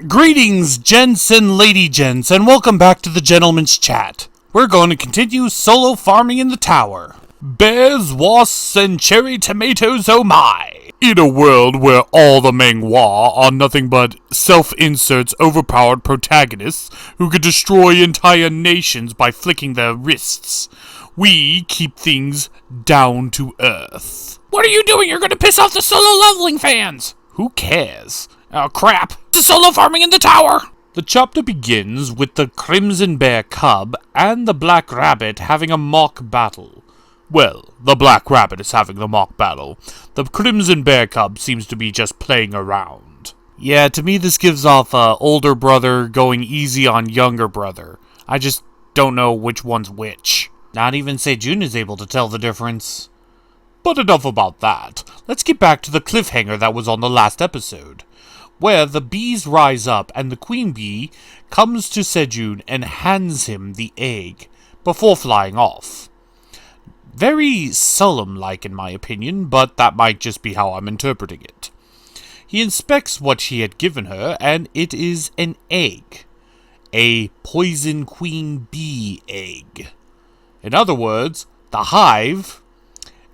Greetings, gents and lady gents, and welcome back to the Gentleman's Chat. We're going to continue solo farming in the tower. Bears, wasps, and cherry tomatoes, oh my! In a world where all the manghwa are nothing but self-inserts overpowered protagonists who could destroy entire nations by flicking their wrists, we keep things down to earth. What are you doing? You're gonna piss off the solo leveling fans! Who cares? Oh crap! It's solo farming in the tower! The chapter begins with the Crimson Bear Cub and the Black Rabbit having a mock battle. Well, the Black Rabbit is having the mock battle. The Crimson Bear Cub seems to be just playing around. Yeah, to me this gives off older brother going easy on younger brother. I just don't know which one's which. Not even Sejun is able to tell the difference. But enough about that. Let's get back to the cliffhanger that was on the last episode, where the bees rise up and the queen bee comes to Sejun and hands him the egg before flying off. Very solemn-like in my opinion, but that might just be how I'm interpreting it. He inspects what she had given her, and it is an egg. A poison queen bee egg. In other words, the hive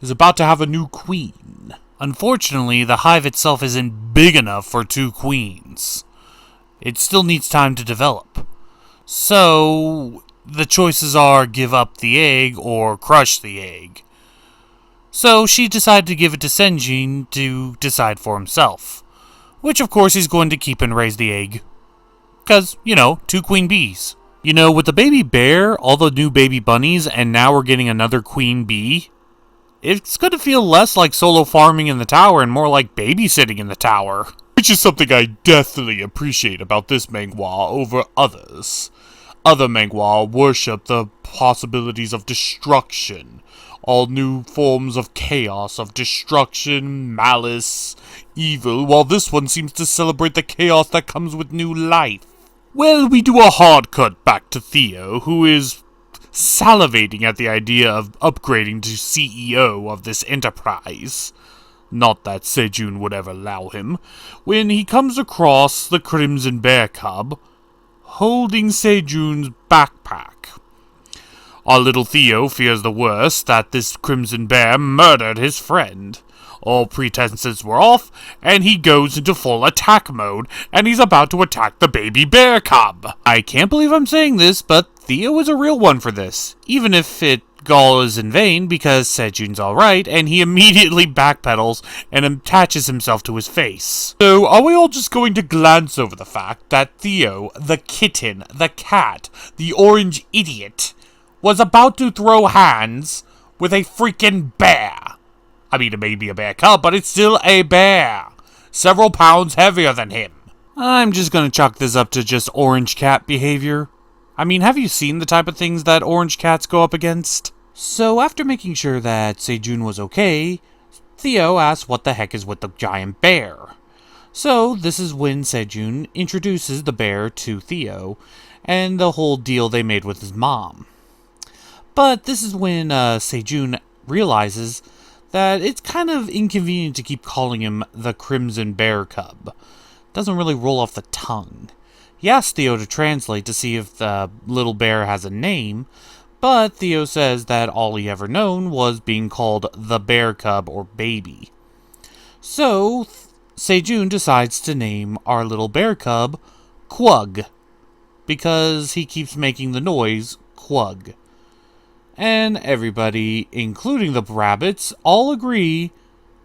is about to have a new queen. Unfortunately, the hive itself isn't big enough for two queens. It still needs time to develop. So, the choices are give up the egg or crush the egg. So, she decided to give it to Senjin to decide for himself. Which, of course, he's going to keep and raise the egg. Because, you know, two queen bees. You know, with the baby bear, all the new baby bunnies, and now we're getting another queen bee, it's going to feel less like solo farming in the tower and more like babysitting in the tower. Which is something I definitely appreciate about this manghwa over others. Other manghwa worship the possibilities of destruction. All new forms of chaos, of destruction, malice, evil, while this one seems to celebrate the chaos that comes with new life. Well, we do a hard cut back to Theo, who is salivating at the idea of upgrading to CEO of this enterprise. Not that Sejun would ever allow him, when he comes across the Crimson Bear Cub, holding Sejun's backpack. Our little Theo fears the worst, that this Crimson Bear murdered his friend. All pretenses were off, and he goes into full attack mode, and he's about to attack the baby bear cub. I can't believe I'm saying this, but Theo is a real one for this, even if it all is in vain, because Sejun's alright, and he immediately backpedals and attaches himself to his face. So, are we all just going to glance over the fact that Theo, the kitten, the cat, the orange idiot, was about to throw hands with a freaking bear? I mean, it may be a bear cub, but it's still a bear. Several pounds heavier than him. I'm just gonna chalk this up to just orange cat behavior. I mean, have you seen the type of things that orange cats go up against? So, after making sure that Sejun was okay, Theo asks what the heck is with the giant bear. So, this is when Sejun introduces the bear to Theo, and the whole deal they made with his mom. But this is when Sejun realizes that it's kind of inconvenient to keep calling him the Crimson Bear Cub. Doesn't really roll off the tongue. He asks Theo to translate to see if the little bear has a name, but Theo says that all he ever known was being called the Bear Cub or Baby. So, Sejun decides to name our little bear cub Quug, because he keeps making the noise Quug. And everybody, including the rabbits, all agree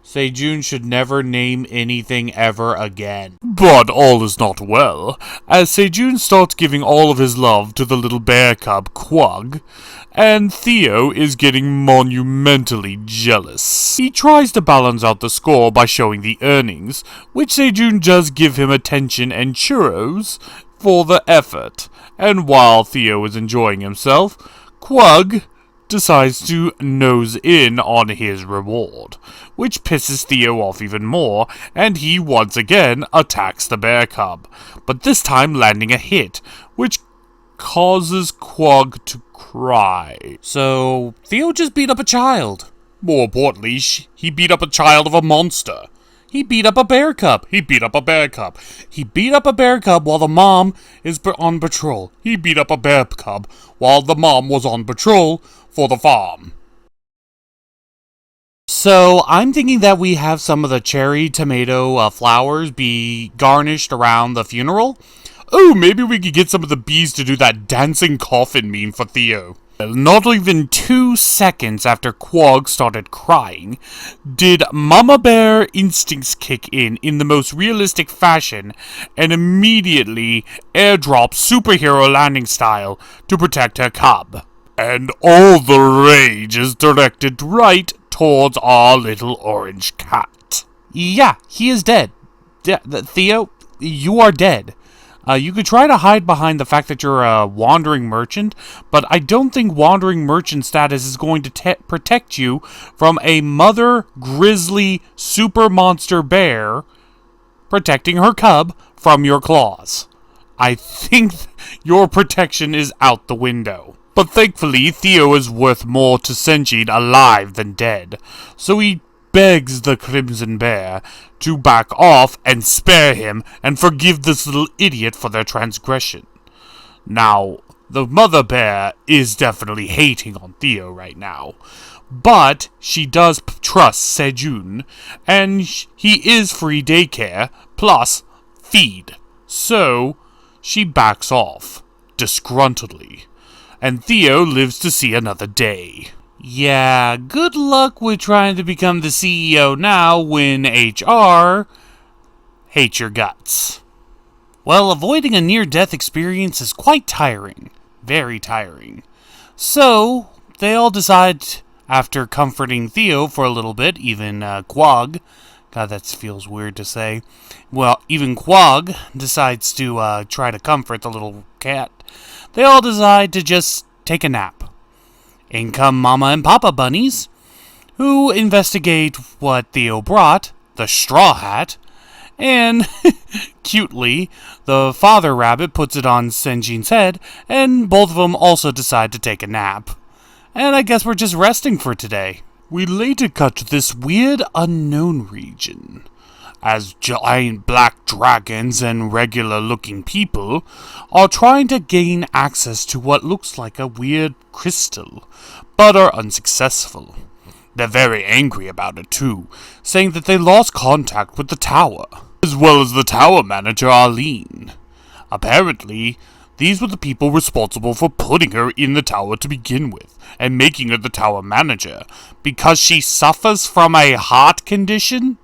Sejun should never name anything ever again. But all is not well, as Sejun starts giving all of his love to the little bear cub Quug, and Theo is getting monumentally jealous. He tries to balance out the score by showing the earnings, which Sejun does give him attention and churros for the effort, and while Theo is enjoying himself, Quug decides to nose in on his reward, which pisses Theo off even more, and he once again attacks the bear cub, but this time landing a hit, which causes Quug to cry. So, Theo just beat up a child. More importantly, he beat up a child of a monster. He beat up a bear cub. He beat up a bear cub. He beat up a bear cub while the mom is on patrol. He beat up a bear cub while the mom was on patrol for the farm. So I'm thinking that we have some of the cherry tomato flowers be garnished around the funeral. Oh, maybe we could get some of the bees to do that dancing coffin meme for Theo. Not even 2 seconds after Quag started crying, did Mama Bear instincts kick in the most realistic fashion and immediately airdrop superhero landing style to protect her cub. And all the rage is directed right towards our little orange cat. Yeah, he is dead. Theo, you are dead. You could try to hide behind the fact that you're a wandering merchant, but I don't think wandering merchant status is going to protect you from a mother grizzly super monster bear protecting her cub from your claws. I think your protection is out the window. But thankfully, Theo is worth more to Senjin alive than dead, so he begs the Crimson Bear to back off and spare him and forgive this little idiot for their transgression. Now, the mother bear is definitely hating on Theo right now, but she does trust Sejun, and he is free daycare, plus feed. So, she backs off, disgruntledly, and Theo lives to see another day. Yeah, good luck with trying to become the CEO now when HR hates your guts. Well, avoiding a near-death experience is quite tiring. Very tiring. So, they all decide, after comforting Theo for a little bit, even Quag, God, that feels weird to say. Well, even Quag decides to try to comfort the little cat. They all decide to just take a nap. In come Mama and Papa bunnies, who investigate what Theo brought, the straw hat, and, cutely, the father rabbit puts it on Senjin's head, and both of them also decide to take a nap. And I guess we're just resting for today. We later cut to this weird unknown region, as giant black dragons and regular-looking people are trying to gain access to what looks like a weird crystal, but are unsuccessful. They're very angry about it too, saying that they lost contact with the tower, as well as the tower manager Arlene. Apparently, these were the people responsible for putting her in the tower to begin with, and making her the tower manager, because she suffers from a heart condition?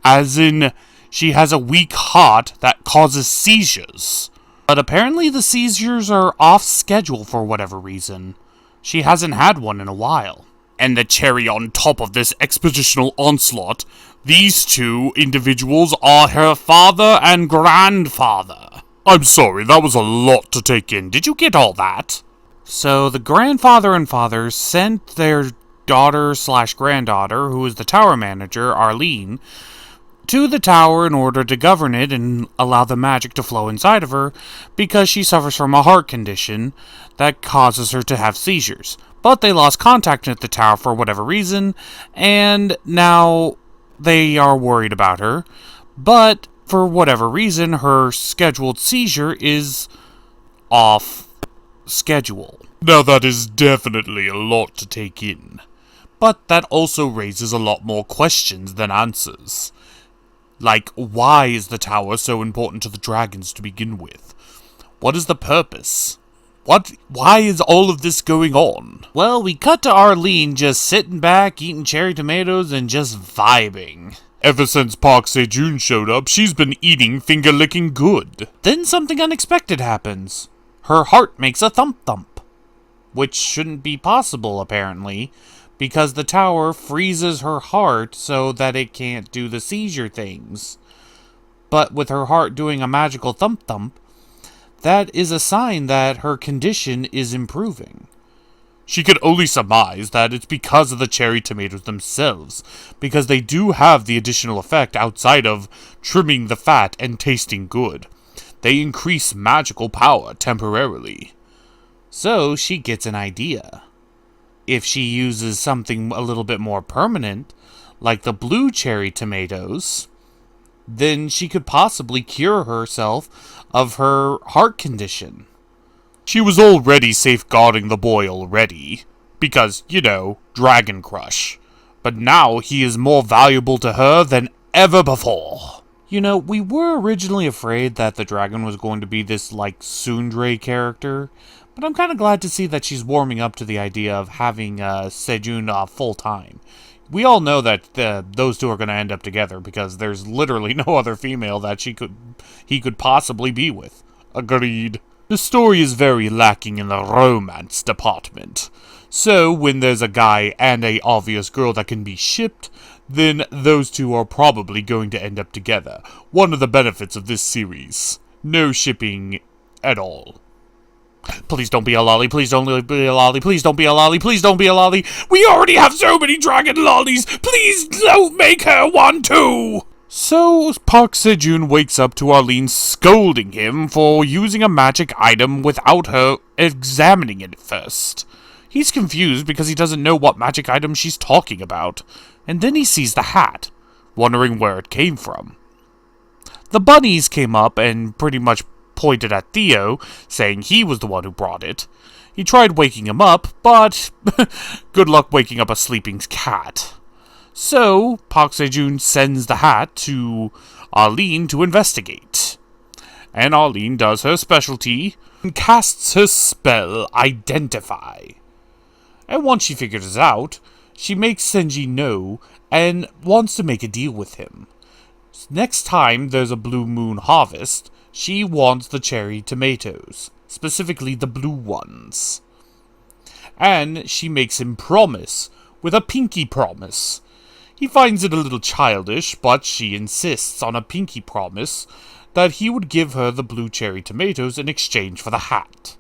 As in, she has a weak heart that causes seizures. But apparently the seizures are off schedule for whatever reason. She hasn't had one in a while. And the cherry on top of this expeditional onslaught, these two individuals are her father and grandfather. I'm sorry, that was a lot to take in. Did you get all that? So the grandfather and father sent their daughter/granddaughter, who is the tower manager, Arlene, to the tower in order to govern it and allow the magic to flow inside of her, because she suffers from a heart condition that causes her to have seizures. But they lost contact at the tower for whatever reason, and now they are worried about her. But for whatever reason, her scheduled seizure is off schedule. Now that is definitely a lot to take in, but that also raises a lot more questions than answers. Like, why is the tower so important to the dragons to begin with? What is the purpose? Why is all of this going on? Well, we cut to Arlene just sitting back, eating cherry tomatoes, and just vibing. Ever since Park Sejun showed up, she's been eating finger-licking good. Then something unexpected happens. Her heart makes a thump-thump. Which shouldn't be possible, apparently, because the tower freezes her heart so that it can't do the seizure things. But with her heart doing a magical thump-thump, that is a sign that her condition is improving. She could only surmise that it's because of the cherry tomatoes themselves, because they do have the additional effect outside of trimming the fat and tasting good. They increase magical power temporarily. So she gets an idea. If she uses something a little bit more permanent, like the blue cherry tomatoes, then she could possibly cure herself of her heart condition. She was already safeguarding the boy already, because, Dragon Crush. But now he is more valuable to her than ever before. We were originally afraid that the dragon was going to be this, tsundere character, but I'm kind of glad to see that she's warming up to the idea of having Sejun full-time. We all know that those two are going to end up together, because there's literally no other female that he could possibly be with. Agreed. The story is very lacking in the romance department. So, when there's a guy and a obvious girl that can be shipped, then those two are probably going to end up together. One of the benefits of this series. No shipping at all. Please don't be a lolly, please don't be a lolly, please don't be a lolly, please don't be a lolly. We already have so many dragon lollies, please don't make her one too! So, Park Sejun wakes up to Arlene scolding him for using a magic item without her examining it first. He's confused because he doesn't know what magic item she's talking about, and then he sees the hat, wondering where it came from. The bunnies came up and pretty much pointed at Theo, saying he was the one who brought it. He tried waking him up, but good luck waking up a sleeping cat. So, Park Sejun sends the hat to Arlene to investigate. And Arlene does her specialty and casts her spell, Identify. And once she figures it out, she makes Senji know and wants to make a deal with him. Next time there's a blue moon harvest, she wants the cherry tomatoes, specifically the blue ones. And she makes him promise, with a pinky promise. He finds it a little childish, but she insists on a pinky promise that he would give her the blue cherry tomatoes in exchange for the hat.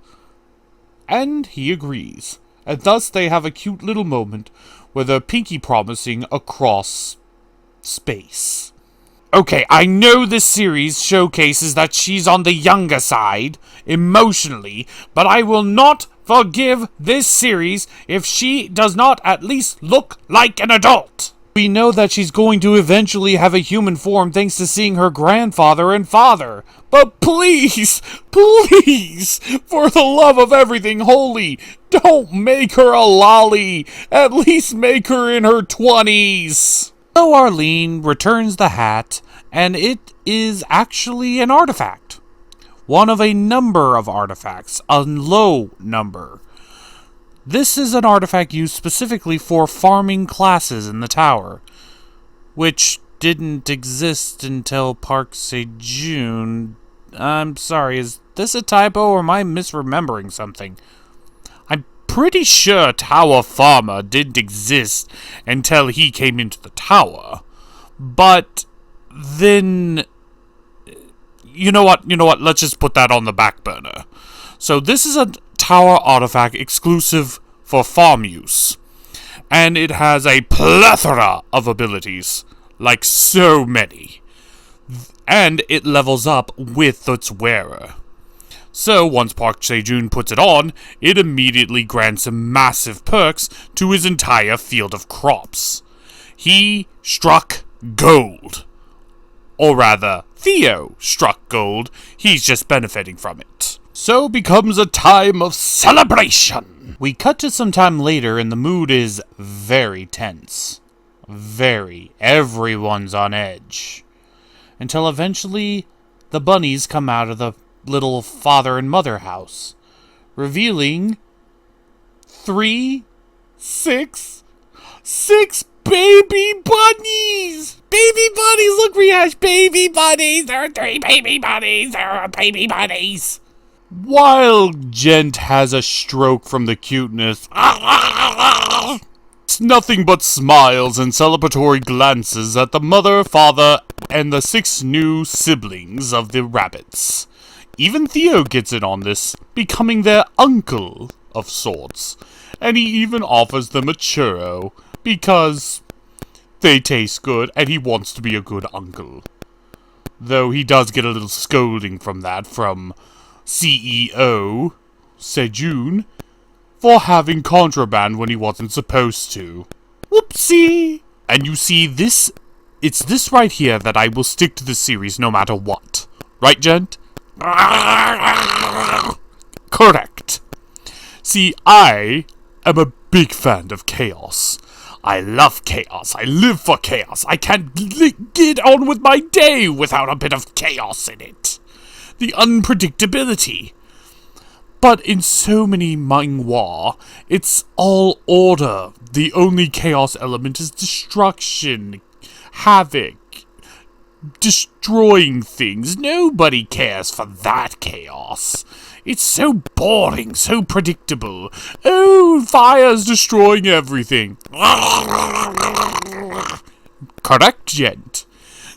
And he agrees, and thus they have a cute little moment where they're pinky promising across space. Okay, I know this series showcases that she's on the younger side, emotionally, but I will not forgive this series if she does not at least look like an adult. We know that she's going to eventually have a human form thanks to seeing her grandfather and father. But please, please, for the love of everything holy, don't make her a lolly. At least make her in her 20s. So Arlene returns the hat, and it is actually an artifact. One of a number of artifacts, a low number. This is an artifact used specifically for farming classes in the tower, which didn't exist until Park Sejun. I'm sorry, is this a typo or am I misremembering something? I'm pretty sure Tower Farmer didn't exist until he came into the tower, but then... You know what, let's just put that on the back burner. So this is a tower artifact exclusive for farm use, and it has a plethora of abilities, like so many, and it levels up with its wearer. So once Park Sejun puts it on, it immediately grants him massive perks to his entire field of crops. He struck gold. Or rather, Theo struck gold, he's just benefiting from it. So becomes a time of celebration. We cut to some time later and the mood is very tense. Very. Everyone's on edge. Until eventually, the bunnies come out of the little father and mother house, revealing six baby bunnies! Baby bunnies! Look, Riash! Baby bunnies! There are 3 baby bunnies! There are baby bunnies! Wild Gent has a stroke from the cuteness. It's nothing but smiles and celebratory glances at the mother, father, and the 6 new siblings of the rabbits. Even Theo gets in on this, becoming their uncle of sorts. And he even offers them a churro, because they taste good and he wants to be a good uncle. Though he does get a little scolding from that from CEO Sejun for having contraband when he wasn't supposed to. Whoopsie! And you see, it's this right here that I will stick to the series no matter what. Right, gent? Correct. See, I am a big fan of chaos. I love chaos. I live for chaos. I can't get on with my day without a bit of chaos in it. The unpredictability. But in so many manhwa, it's all order. The only chaos element is destruction, havoc, destroying things. Nobody cares for that chaos. It's so boring, so predictable. Oh, fire's destroying everything. Correct, gent.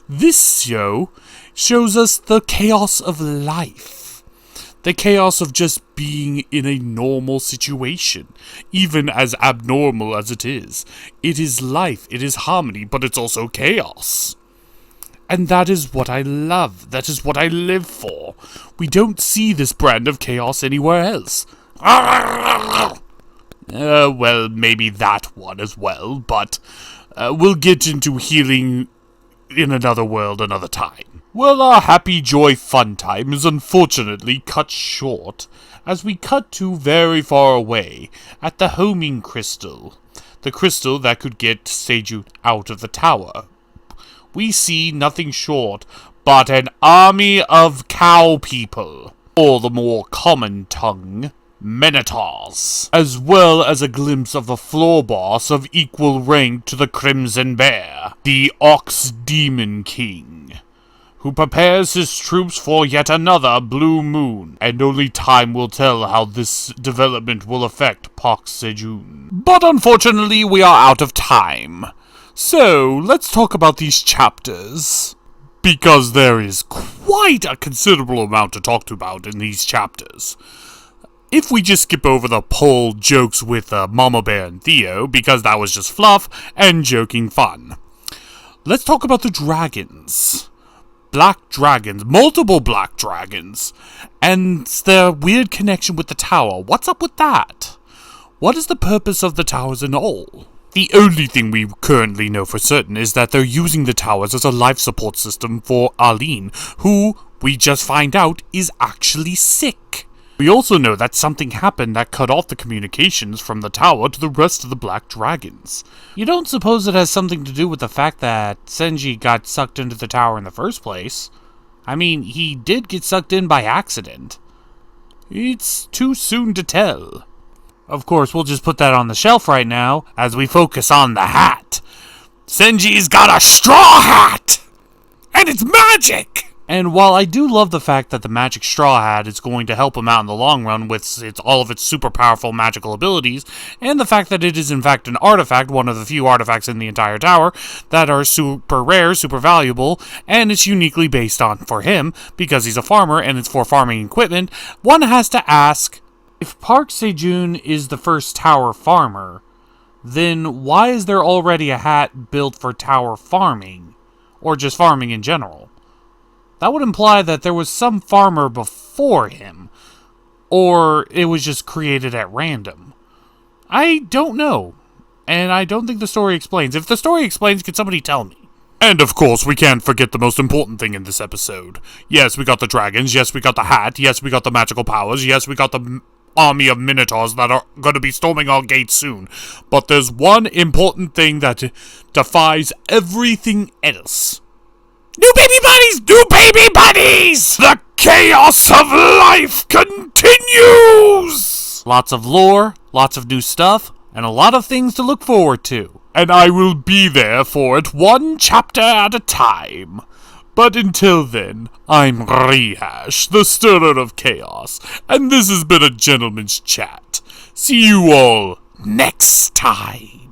This show shows us the chaos of life. The chaos of just being in a normal situation, even as abnormal as it is. It is life, it is harmony, but it's also chaos. And that is what I love, that is what I live for. We don't see this brand of chaos anywhere else. Well, maybe that one as well, but we'll get into healing in another world another time. Well, our happy, joy, fun time is unfortunately cut short, as we cut to very far away at the homing crystal, the crystal that could get Seiju out of the tower. We see nothing short but an army of cow people, or the more common tongue, Minotaurs, as well as a glimpse of a floor boss of equal rank to the Crimson Bear, the Ox Demon King, who prepares his troops for yet another blue moon, and only time will tell how this development will affect Park Sejun. But unfortunately, we are out of time. So, let's talk about these chapters, because there is quite a considerable amount to talk about in these chapters. If we just skip over the pole jokes with Mama Bear and Theo, because that was just fluff and joking fun. Let's talk about the dragons. Black dragons, multiple black dragons, and their weird connection with the tower. What's up with that? What is the purpose of the towers and all? The only thing we currently know for certain is that they're using the towers as a life support system for Aline, who, we just find out, is actually sick. We also know that something happened that cut off the communications from the tower to the rest of the black dragons. You don't suppose it has something to do with the fact that Senji got sucked into the tower in the first place? I mean, he did get sucked in by accident. It's too soon to tell. Of course, we'll just put that on the shelf right now, as we focus on the hat. Senji's got a straw hat! And it's magic! And while I do love the fact that the magic straw hat is going to help him out in the long run with all of its super powerful magical abilities, and the fact that it is in fact an artifact, one of the few artifacts in the entire tower, that are super rare, super valuable, and it's uniquely based on for him, because he's a farmer and it's for farming equipment, one has to ask, if Park Sejun is the first tower farmer, then why is there already a hat built for tower farming? Or just farming in general? That would imply that there was some farmer before him, or it was just created at random. I don't know, and I don't think the story explains. If the story explains, can somebody tell me? And of course, we can't forget the most important thing in this episode. Yes, we got the dragons, yes, we got the hat, yes, we got the magical powers, yes, we got the army of Minotaurs that are going to be storming our gates soon. But there's one important thing that defies everything else. New baby buddies! New baby buddies! The chaos of life continues! Lots of lore, lots of new stuff, and a lot of things to look forward to. And I will be there for it one chapter at a time. But until then, I'm Rehash, the stirrer of chaos, and this has been a gentleman's chat. See you all next time.